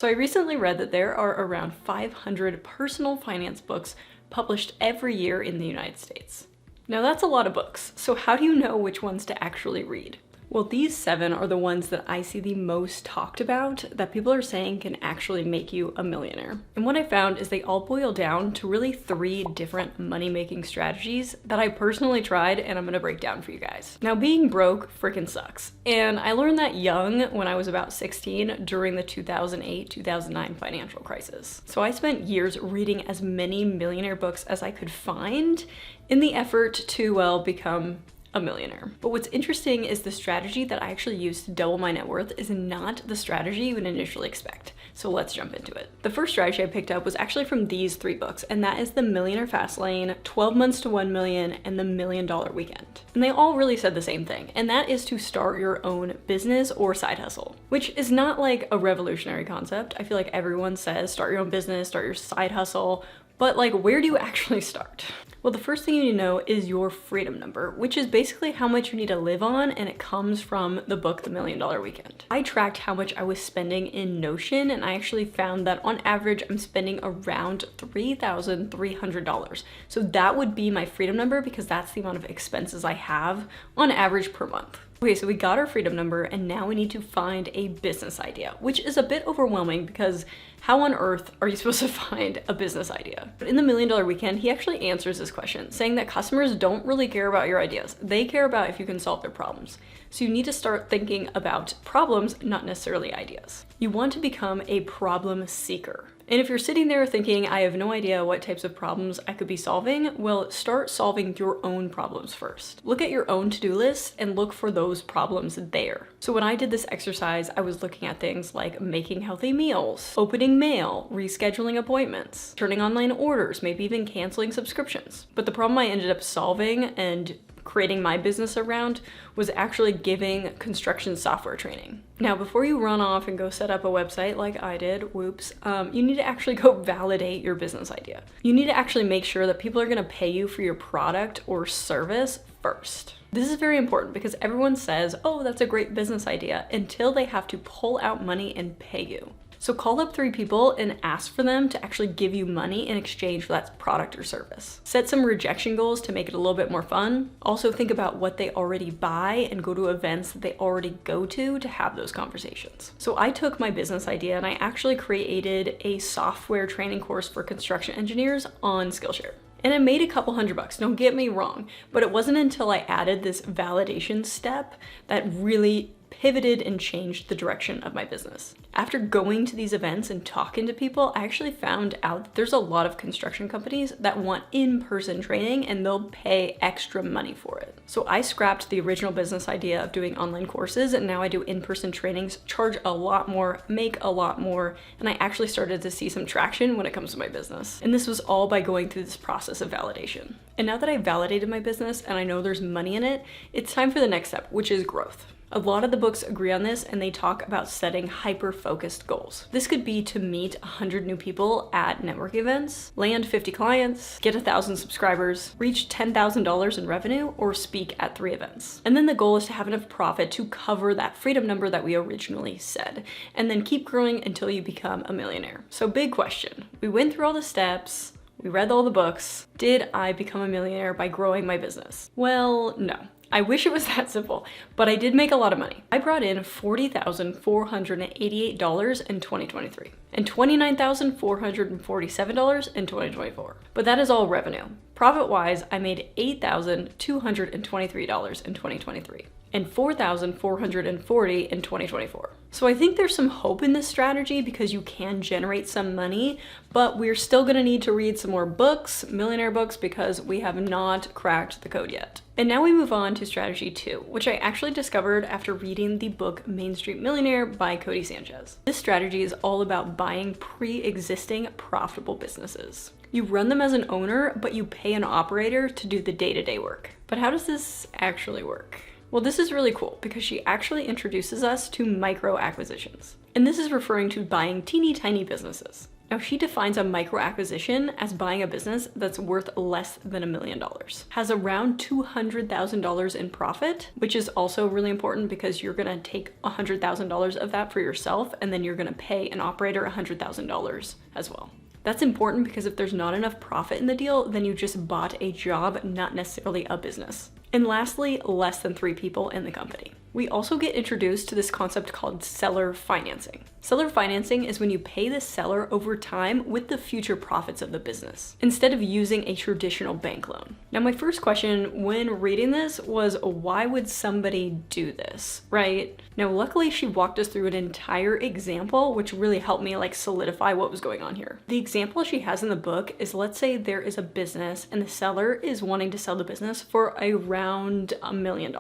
So I recently read that there are around 500 personal finance books published every year in the United States. Now that's a lot of books, so how do you know which ones to actually read? Well, these 7 are the ones that I see the most talked about that people are saying can actually make you a millionaire. And what I found is they all boil down to really 3 different money-making strategies that I personally tried and I'm gonna break down for you guys. Now, being broke freaking sucks. And I learned that young when I was about 16 during the 2008-2009 financial crisis. So I spent years reading as many millionaire books as I could find in the effort to, well, become a millionaire. But what's interesting is the strategy that I actually used to double my net worth is not the strategy you would initially expect. So let's jump into it. The first strategy I picked up was actually from these 3 books, and that is the Millionaire Fastlane, 12 Months to 1 Million, and the $1 Million Weekend. And they all really said the same thing, and that is to start your own business or side hustle, which is not like a revolutionary concept. I feel like everyone says start your own business, start your side hustle, but like, where do you actually start? Well, the first thing you need to know is your freedom number, which is basically how much you need to live on, and it comes from the book, The $1 Million Weekend. I tracked how much I was spending in Notion, and I actually found that on average, I'm spending around $3,300. So that would be my freedom number because that's the amount of expenses I have on average per month. Okay, so we got our freedom number and now we need to find a business idea, which is a bit overwhelming because how on earth are you supposed to find a business idea? But in the $1 Million Weekend, he actually answers this question, saying that customers don't really care about your ideas. They care about if you can solve their problems. So you need to start thinking about problems, not necessarily ideas. You want to become a problem seeker. And if you're sitting there thinking, I have no idea what types of problems I could be solving, well, start solving your own problems first. Look at your own to-do list and look for those problems there. So when I did this exercise, I was looking at things like making healthy meals, opening mail, rescheduling appointments, turning online orders, maybe even canceling subscriptions. But the problem I ended up solving and creating my business around was actually giving construction software training. Now, before you run off and go set up a website like I did, whoops, you need to actually go validate your business idea. You need to actually make sure that people are gonna pay you for your product or service first. This is very important because everyone says, oh, that's a great business idea, until they have to pull out money and pay you. So call up 3 people and ask for them to actually give you money in exchange for that product or service. Set some rejection goals to make it a little bit more fun. Also think about what they already buy and go to events that they already go to have those conversations. So I took my business idea and I actually created a software training course for construction engineers on Skillshare. And I made a couple $100, don't get me wrong, but it wasn't until I added this validation step that really pivoted and changed the direction of my business. After going to these events and talking to people, I actually found out that there's a lot of construction companies that want in-person training and they'll pay extra money for it. So I scrapped the original business idea of doing online courses and now I do in-person trainings, charge a lot more, make a lot more, and I actually started to see some traction when it comes to my business. And this was all by going through this process of validation. And now that I've validated my business and I know there's money in it, it's time for the next step, which is growth. A lot of the books agree on this and they talk about setting hyper-focused goals. This could be to meet 100 new people at network events, land 50 clients, get 1,000 subscribers, reach $10,000 in revenue, or speak at 3 events. And then the goal is to have enough profit to cover that freedom number that we originally said, and then keep growing until you become a millionaire. So big question. We went through all the steps, we read all the books. Did I become a millionaire by growing my business? Well, no. I wish it was that simple, but I did make a lot of money. I brought in $40,488 in 2023 and $29,447 in 2024. But that is all revenue. Profit-wise, I made $8,223 in 2023 and $4,440 in 2024. So I think there's some hope in this strategy because you can generate some money, but we're still gonna need to read some more books, millionaire books, because we have not cracked the code yet. And now we move on to strategy 2, which I actually discovered after reading the book Main Street Millionaire by Cody Sanchez. This strategy is all about buying pre-existing profitable businesses. You run them as an owner, but you pay an operator to do the day-to-day work. But how does this actually work? Well, this is really cool because she actually introduces us to micro acquisitions. And this is referring to buying teeny tiny businesses. Now, she defines a micro acquisition as buying a business that's worth less than $1 million, has around $200,000 in profit, which is also really important because you're gonna take $100,000 of that for yourself, and then you're gonna pay an operator $100,000 as well. That's important because if there's not enough profit in the deal, then you just bought a job, not necessarily a business. And lastly, less than 3 people in the company. We also get introduced to this concept called seller financing. Seller financing is when you pay the seller over time with the future profits of the business, instead of using a traditional bank loan. Now, my first question when reading this was, why would somebody do this, right? Now, luckily she walked us through an entire example, which really helped me solidify what was going on here. The example she has in the book is, let's say there is a business and the seller is wanting to sell the business for around $1 million.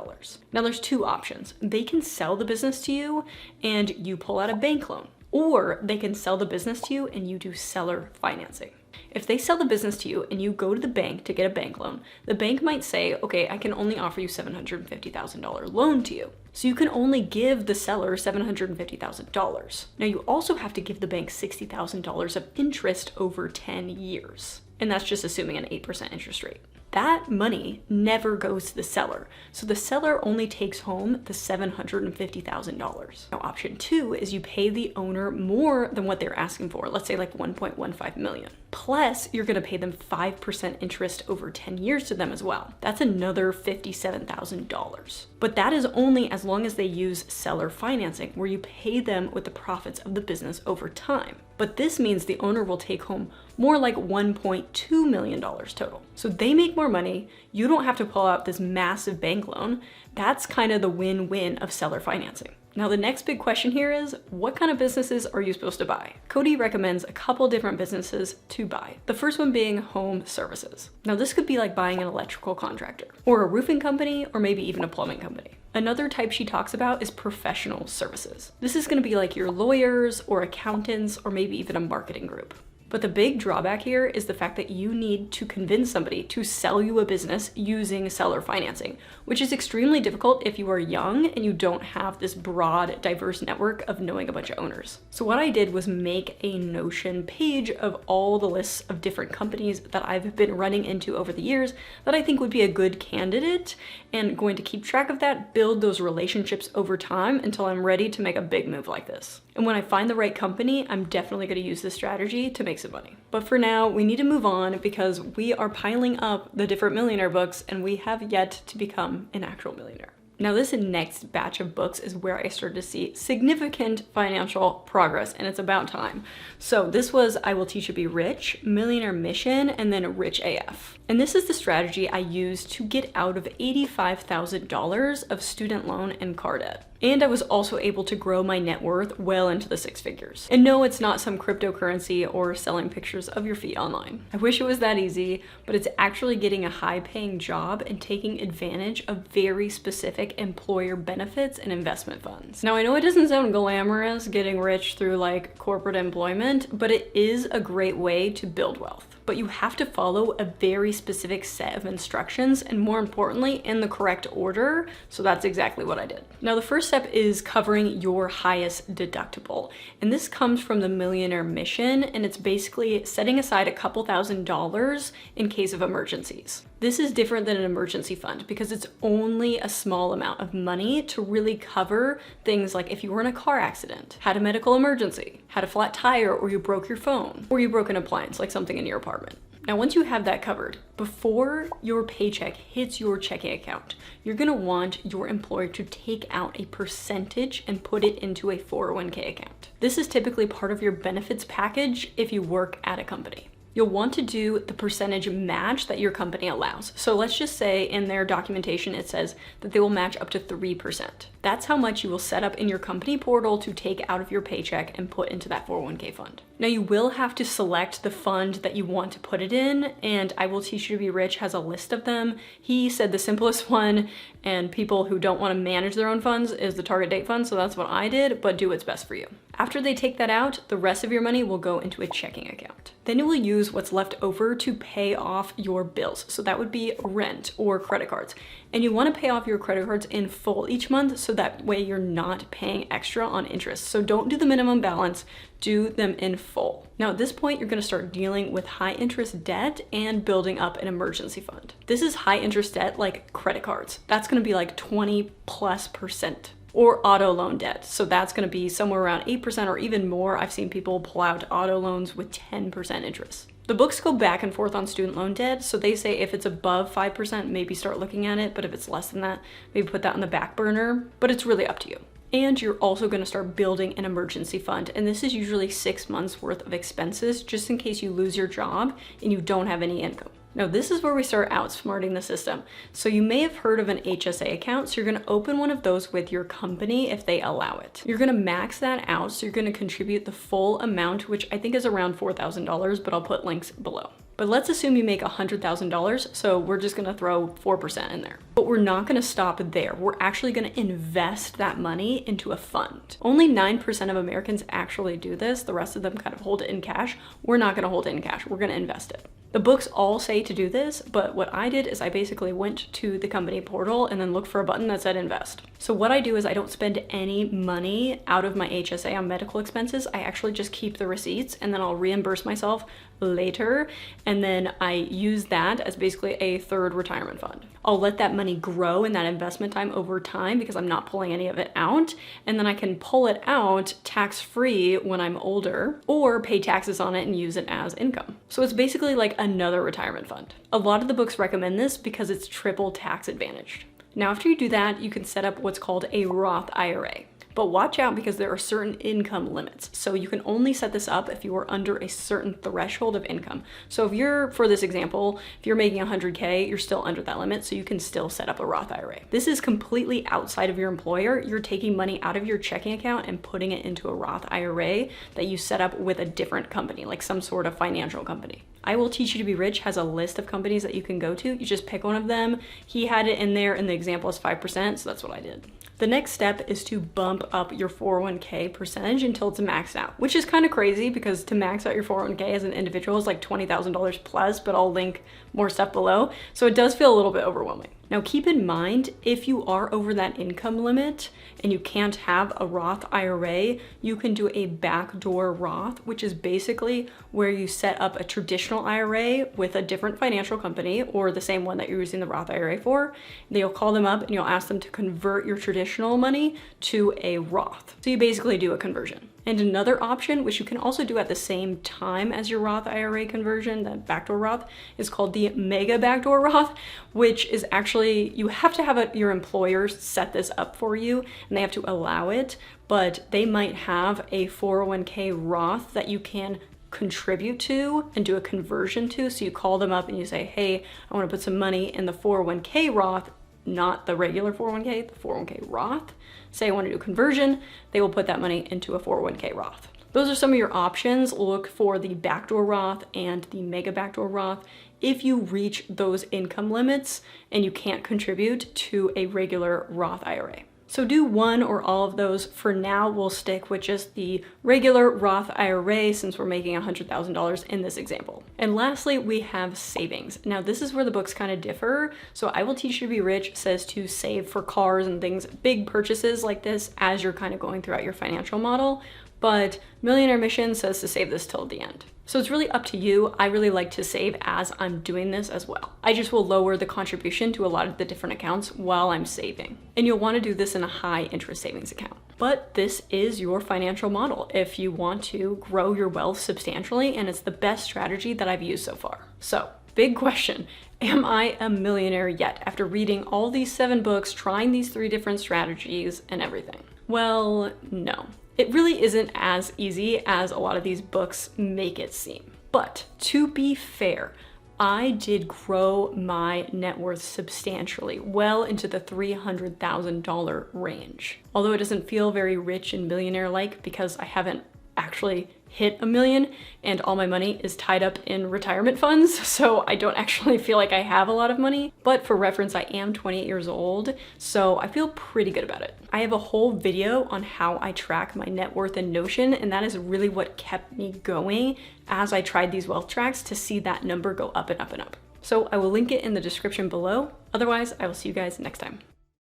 Now, there's 2 options. They can sell the business to you and you pull out a bank loan, or they can sell the business to you and you do seller financing. If they sell the business to you and you go to the bank to get a bank loan, the bank might say, okay, I can only offer you $750,000 loan to you. So you can only give the seller $750,000. Now, you also have to give the bank $60,000 of interest over 10 years. And that's just assuming an 8% interest rate. That money never goes to the seller. So the seller only takes home the $750,000. Now, option 2 is you pay the owner more than what they're asking for. Let's say $1.15 million. Plus, you're gonna pay them 5% interest over 10 years to them as well. That's another $57,000. But that is only as long as they use seller financing, where you pay them with the profits of the business over time. But this means the owner will take home more like $1.2 million total. So they make more money, you don't have to pull out this massive bank loan. That's kind of the win-win of seller financing. Now, the next big question here is, what kind of businesses are you supposed to buy? Cody recommends a couple different businesses to buy. The first one being home services. Now, this could be like buying an electrical contractor, or a roofing company, or maybe even a plumbing company. Another type she talks about is professional services. This is gonna be like your lawyers or accountants, or maybe even a marketing group. But the big drawback here is the fact that you need to convince somebody to sell you a business using seller financing, which is extremely difficult if you are young and you don't have this broad, diverse network of knowing a bunch of owners. So what I did was make a Notion page of all the lists of different companies that I've been running into over the years that I think would be a good candidate, and going to keep track of that, build those relationships over time until I'm ready to make a big move like this. And when I find the right company, I'm definitely going to use this strategy to make some money. But for now, we need to move on because we are piling up the different millionaire books and we have yet to become an actual millionaire. Now, this next batch of books is where I started to see significant financial progress, and it's about time. So this was I Will Teach You to Be Rich, Millionaire Mission, and then Rich AF. And this is the strategy I used to get out of $85,000 of student loan and car debt. And I was also able to grow my net worth well into the 6 figures. And no, it's not some cryptocurrency or selling pictures of your feet online. I wish it was that easy, but it's actually getting a high-paying job and taking advantage of very specific employer benefits and investment funds. Now, I know it doesn't sound glamorous getting rich through corporate employment, but it is a great way to build wealth. But you have to follow a very specific set of instructions, and more importantly, in the correct order. So that's exactly what I did. Now, the first step is covering your highest deductible. And this comes from the Millionaire Mission, and it's basically setting aside a couple $1,000s in case of emergencies. This is different than an emergency fund because it's only a small amount of money to really cover things like if you were in a car accident, had a medical emergency, had a flat tire, or you broke your phone, or you broke an appliance, like something in your apartment. Now, once you have that covered, before your paycheck hits your checking account, you're gonna want your employer to take out a percentage and put it into a 401k account. This is typically part of your benefits package if you work at a company. You'll want to do the percentage match that your company allows. So let's just say in their documentation, it says that they will match up to 3%. That's how much you will set up in your company portal to take out of your paycheck and put into that 401k fund. Now, you will have to select the fund that you want to put it in, and I Will Teach You to Be Rich has a list of them. He said the simplest one, and people who don't want to manage their own funds, is the target date fund, so that's what I did, but do what's best for you. After they take that out, the rest of your money will go into a checking account. Then you will use what's left over to pay off your bills. So that would be rent or credit cards. And you want to pay off your credit cards in full each month, so that way you're not paying extra on interest. So don't do the minimum balance, do them in full. Now at this point, you're gonna start dealing with high interest debt and building up an emergency fund. This is high interest debt like credit cards. That's gonna be like 20+%. Or auto loan debt. So that's gonna be somewhere around 8% or even more. I've seen people pull out auto loans with 10% interest. The books go back and forth on student loan debt, so they say if it's above 5%, maybe start looking at it, but if it's less than that, maybe put that on the back burner, but it's really up to you. And you're also gonna start building an emergency fund, and this is usually 6 months worth of expenses just in case you lose your job and you don't have any income. Now this is where we start outsmarting the system. So you may have heard of an HSA account, so you're gonna open one of those with your company if they allow it. You're gonna max that out, so you're gonna contribute the full amount, which I think is around $4,000, but I'll put links below. But let's assume you make $100,000, so we're just gonna throw 4% in there. But we're not gonna stop there. We're actually gonna invest that money into a fund. Only 9% of Americans actually do this. The rest of them kind of hold it in cash. We're not gonna hold it in cash, we're gonna invest it. The books all say to do this, but what I did is I basically went to the company portal and then looked for a button that said invest. So what I do is I don't spend any money out of my HSA on medical expenses. I actually just keep the receipts and then I'll reimburse myself later. And then I use that as basically a third retirement fund. I'll let that money grow in that investment time over time because I'm not pulling any of it out. And then I can pull it out tax-free when I'm older or pay taxes on it and use it as income. So it's basically like another retirement fund. A lot of the books recommend this because it's triple tax advantaged. Now, after you do that, you can set up what's called a Roth IRA. But watch out because there are certain income limits. So you can only set this up if you are under a certain threshold of income. So if you're, for this example, if you're making 100K, you're still under that limit, so you can still set up a Roth IRA. This is completely outside of your employer. You're taking money out of your checking account and putting it into a Roth IRA that you set up with a different company, like some sort of financial company. I Will Teach You to Be Rich has a list of companies that you can go to. You just pick one of them. He had it in there and the example is 5%, so that's what I did. The next step is to bump up your 401k percentage until it's maxed out, which is kind of crazy because to max out your 401k as an individual is like $20,000 plus, but I'll link more stuff below. So it does feel a little bit overwhelming. Now keep in mind, if you are over that income limit and you can't have a Roth IRA, you can do a backdoor Roth, which is basically where you set up a traditional IRA with a different financial company or the same one that you're using the Roth IRA for. You'll call them up and you'll ask them to convert your traditional money to a Roth. So you basically do a conversion. And another option, which you can also do at the same time as your Roth IRA conversion, that backdoor Roth, is called the mega backdoor Roth, which is actually, you have to have your employer set this up for you and they have to allow it, but they might have a 401k Roth that you can contribute to and do a conversion to. So you call them up and you say, hey, I want to put some money in the 401k Roth, not the regular 401k, the 401k Roth. Say I want to do a conversion, they will put that money into a 401k Roth. Those are some of your options. Look for the backdoor Roth and the mega backdoor Roth if you reach those income limits and you can't contribute to a regular Roth IRA. So do one or all of those. For now, we'll stick with just the regular Roth IRA since we're making $100,000 in this example. And lastly, we have savings. Now this is where the books kind of differ. So I Will Teach You to Be Rich says to save for cars and things, big purchases like this as you're kind of going throughout your financial model. But Millionaire Mission says to save this till the end. So it's really up to you. I really like to save as I'm doing this as well. I just will lower the contribution to a lot of the different accounts while I'm saving. And you'll want to do this in a high interest savings account. But this is your financial model if you want to grow your wealth substantially, and it's the best strategy that I've used so far. So, big question. Am I a millionaire yet after reading all these 7 books, trying these 3 different strategies and everything? Well, no. It really isn't as easy as a lot of these books make it seem. But to be fair, I did grow my net worth substantially, well into the $300,000 range. Although it doesn't feel very rich and millionaire-like because I haven't actually hit $1 million and all my money is tied up in retirement funds, so I don't actually feel like I have a lot of money. But for reference, I am 28 years old, so I feel pretty good about it. I have a whole video on how I track my net worth in Notion, and that is really what kept me going as I tried these wealth tracks to see that number go up and up and up. So I will link it in the description below. Otherwise, I will see you guys next time.